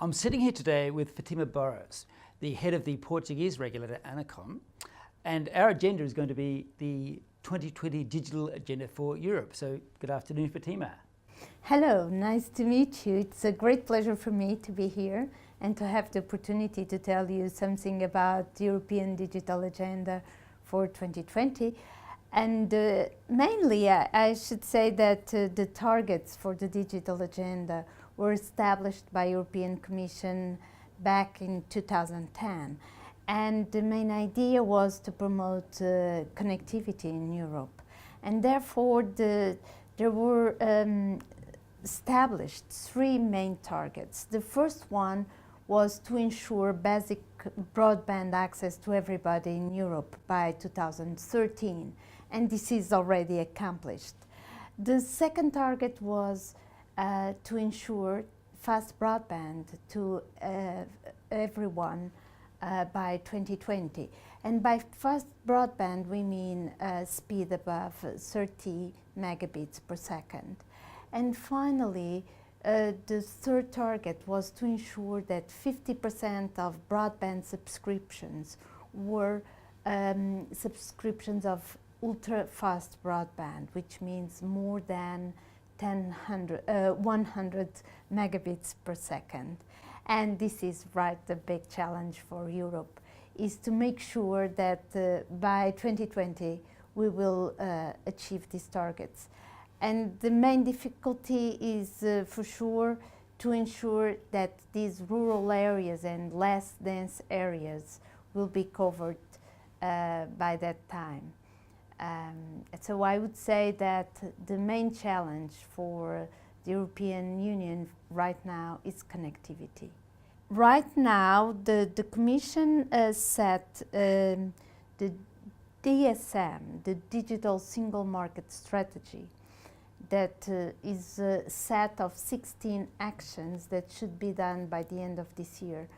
I'm sitting here today with Fatima Barros, the head of the Portuguese regulator ANACOM, and our agenda is going to be the 2020 digital agenda for Europe. So good afternoon, Fatima. Hello, nice to meet you. It's a great pleasure for me to be here and to have the opportunity to tell you something about the European digital agenda for 2020. And mainly, I should say that the targets for the digital agenda were established by European Commission back in 2010. And the main idea was to promote connectivity in Europe. And therefore, there were established three main targets. The first one was to ensure basic broadband access to everybody in Europe by 2013. And this is already accomplished. The second target was to ensure fast broadband to everyone by 2020. And by fast broadband, we mean speed above 30 megabits per second. And finally, the third target was to ensure that 50% of broadband subscriptions were subscriptions of ultra-fast broadband, which means more than 100 megabits per second. And this is the big challenge for Europe, is to make sure that by 2020 we will achieve these targets. And the main difficulty is for sure to ensure that these rural areas and less dense areas will be covered by that time. So I would say that the main challenge for the European Union right now is connectivity. Right now, the Commission set the DSM, the Digital Single Market Strategy, that is a set of 16 actions that should be done by the end of this year,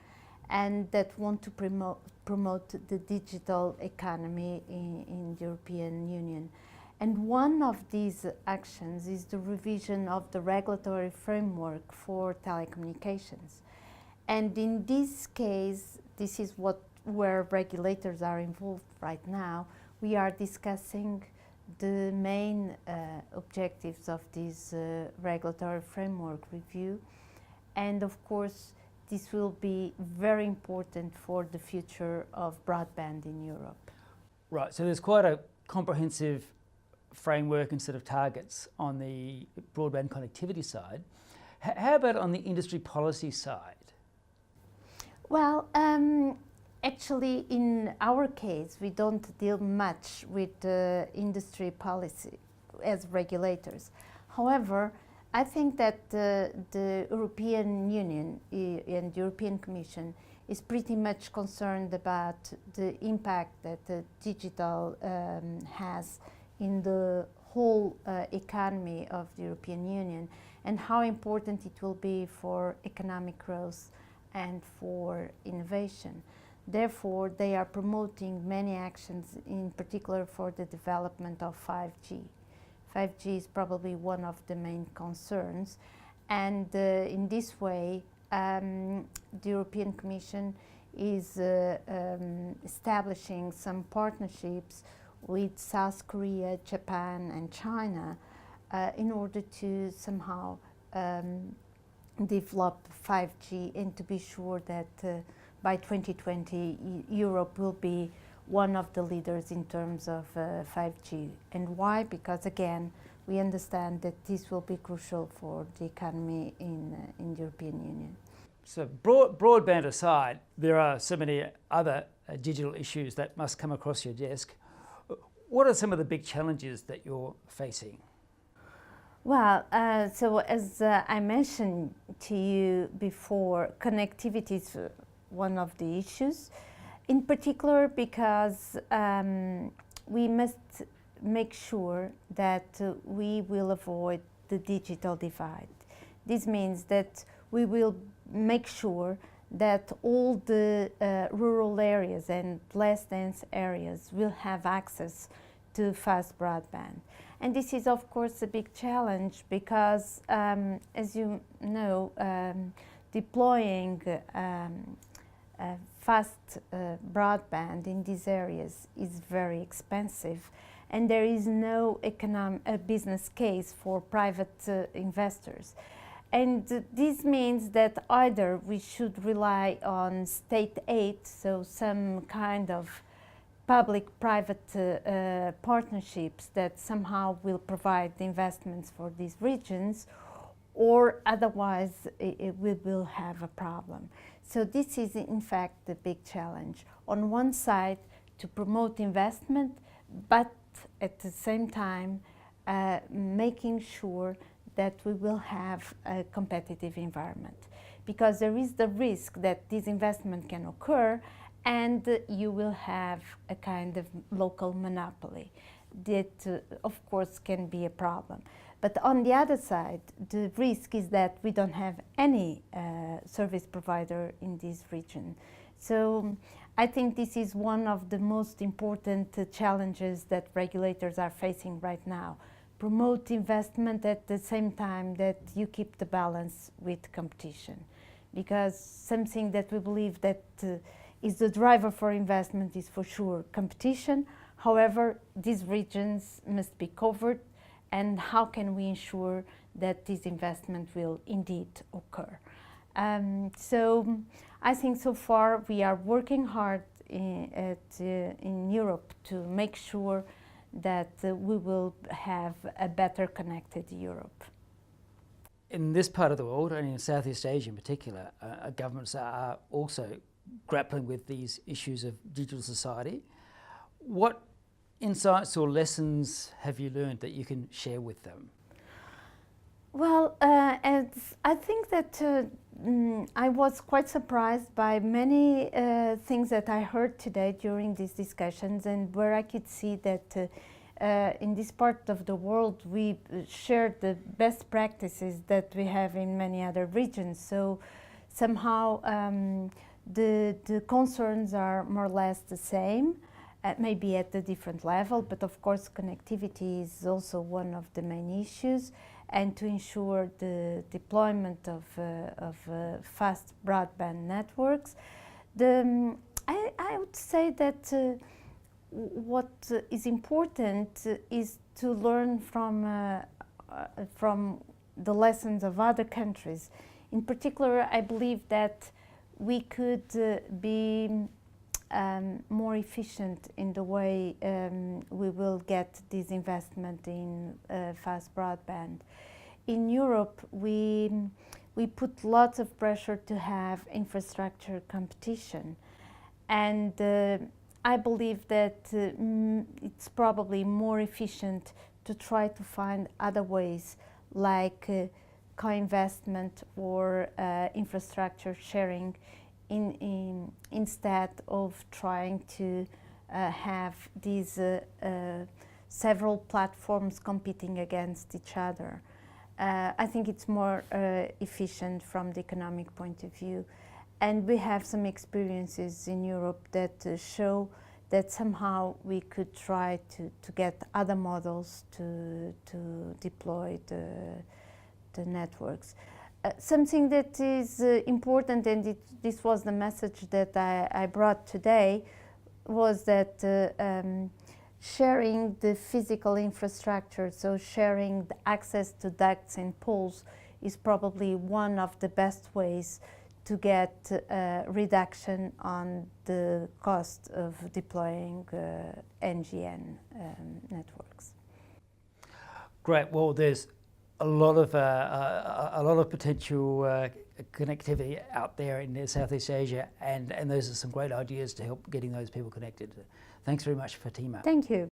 and that want to promote the digital economy in the European Union. And one of these actions is the revision of the regulatory framework for telecommunications. And in this case, this is where regulators are involved right now. We are discussing the main objectives of this regulatory framework review. And of course, this will be very important for the future of broadband in Europe. Right, so there's quite a comprehensive framework and set of targets on the broadband connectivity side. How about on the industry policy side? Well, actually, in our case, we don't deal much with industry policy as regulators. However, I think that the European Union and the European Commission is pretty much concerned about the impact that the digital has in the whole economy of the European Union, and how important it will be for economic growth and for innovation. Therefore, they are promoting many actions, in particular for the development of 5G. 5G is probably one of the main concerns, and in this way the European Commission is establishing some partnerships with South Korea, Japan and China in order to somehow develop 5G and to be sure that by 2020 Europe will be one of the leaders in terms of 5G. And why? Because again, we understand that this will be crucial for the economy in the European Union. So broadband aside, there are so many other digital issues that must come across your desk. What are some of the big challenges that you're facing? Well, so as I mentioned to you before, connectivity is one of the issues. In particular because we must make sure that we will avoid the digital divide. This means that we will make sure that all the rural areas and less dense areas will have access to fast broadband. And this is of course a big challenge because as you know, deploying fast broadband in these areas is very expensive, and there is no business case for private investors. And this means that either we should rely on state aid, so some kind of public-private partnerships that somehow will provide the investments for these regions, or otherwise we will have a problem. So this is in fact the big challenge. On one side, to promote investment, but at the same time making sure that we will have a competitive environment, because there is the risk that this investment can occur and you will have a kind of local monopoly that of course can be a problem. But on the other side, the risk is that we don't have any service provider in this region. So I think this is one of the most important challenges that regulators are facing right now. Promote investment at the same time that you keep the balance with competition. Because something that we believe that is the driver for investment is for sure competition. However, these regions must be covered, and how can we ensure that this investment will indeed occur? So I think so far we are working hard in Europe to make sure that we will have a better connected Europe. In this part of the world, and in Southeast Asia in particular, governments are also grappling with these issues of digital society. What insights or lessons have you learned that you can share with them? Well, I think that I was quite surprised by many things that I heard today during these discussions, and where I could see that in this part of the world we share the best practices that we have in many other regions. So somehow the concerns are more or less the same, maybe at a different level, but of course connectivity is also one of the main issues, and to ensure the deployment of fast broadband networks. I would say that what is important is to learn from the lessons of other countries. In particular, I believe that we could be more efficient in the way we will get this investment in fast broadband. In Europe, we put lots of pressure to have infrastructure competition, and I believe that it's probably more efficient to try to find other ways, like co-investment or infrastructure sharing, instead of trying to have these several platforms competing against each other. I think it's more efficient from the economic point of view. And we have some experiences in Europe that show that somehow we could try to get other models to deploy the networks. Something that is important, and this was the message that I brought today, was that sharing the physical infrastructure, so sharing the access to ducts and poles, is probably one of the best ways to get a reduction on the cost of deploying NGN networks. Great. Well, there's a lot of potential connectivity out there in Southeast Asia, and those are some great ideas to help getting those people connected. Thanks very much, Fatima. Thank you.